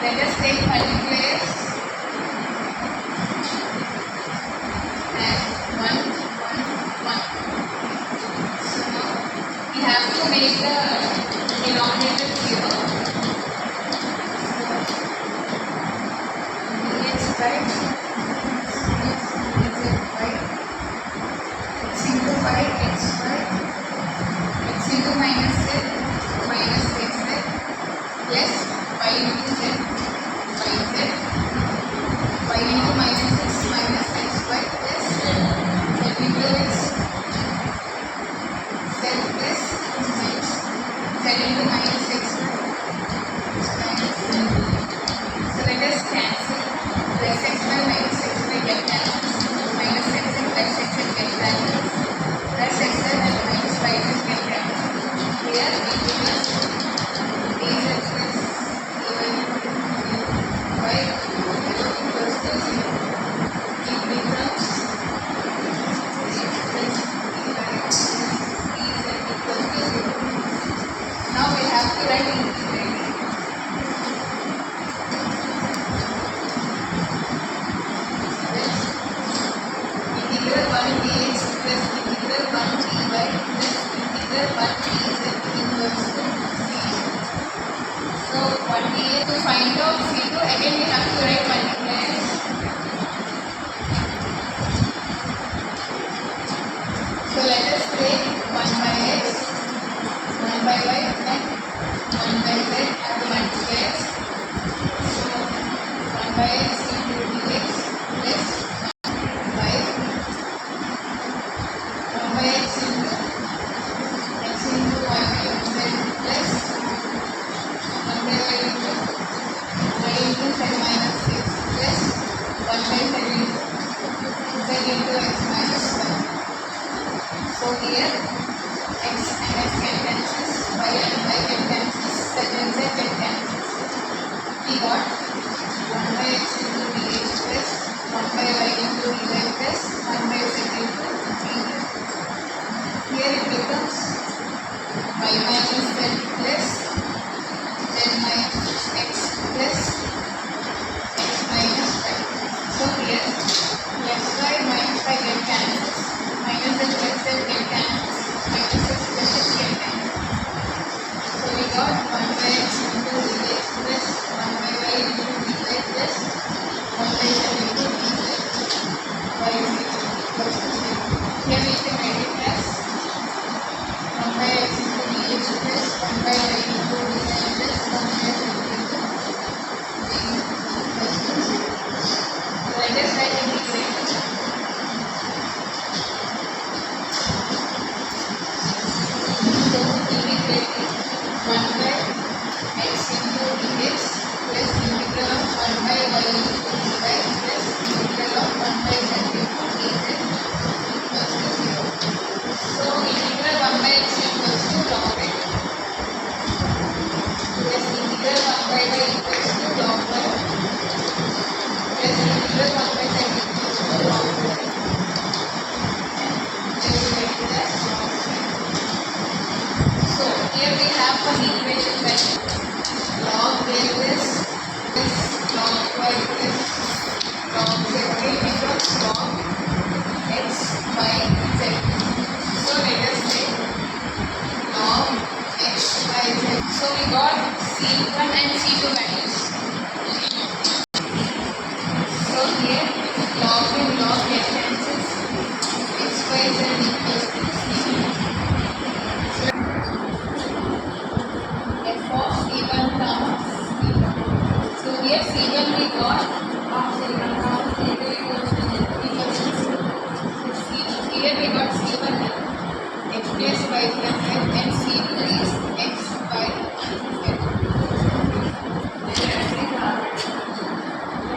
Let us take multipliers and 1, 1, 1. So now we have to make the denominator 0. Dx by x into y, x by x into minus z, minus x z plus y into z, y z, y into minus x, minus x y plus z into x, z plus x, z into minus x y, minus z. So let us cancel plus x y minus x y get cancelled, minus x and plus x and get cancelled, plus x and minus y and get cancelled. Here we give us dz plus dy y equals to 0. It becomes dz plus dy dz equals to 0. Now we have to write integrating. Integral 1 dx plus integral 1 dy plus integral 1 dz equals to 0. So 1 dx, to find out c2 again we have to write multipliers. So let us take 1 by x, 1 by y and 1 by z as the multipliers. So 1 by x into dx plus 1 by 1 by x into y by z plus 1 by y into z minus 6 plus 1 by z into x minus 1. So here x and x get cancels, y and y get cancels, z and z get cancels. We got 1 by x into dx plus 1 by y into dy plus 1 by z into dz. Here it becomes y minus z plus z minus x plus x minus y. So here plus y minus y get cancels, minus z plus z get cancels, minus x plus x get cancels. So we got 1 by x into dx plus 1 by y into dy plus 1 by z into dz. Y is equals to 0. Here we can write it as 1 by x into dx plus 1 by y into dy plus 1 by z into dz equals to 0. So let us write integration. So integrating 1 by x into dx plus integral of 1 by y into dy plus integral of 1 by z into dz equals to 0. So integral 1 by x equals to log x plus integral 1 by y equals to log y plus integral 1 by z equals to log y. And we will write it as log z. So here we have one equation like log a plus log y plus log z becomes log x y z. So let us take log x y z. So we got c1 and c2 values. So here log and log get cancels, x y z equals to c. F of c1 comes c1. So here c1 we got of c1 comes c2 equals to c. Here we got c1 x plus y plus z and c2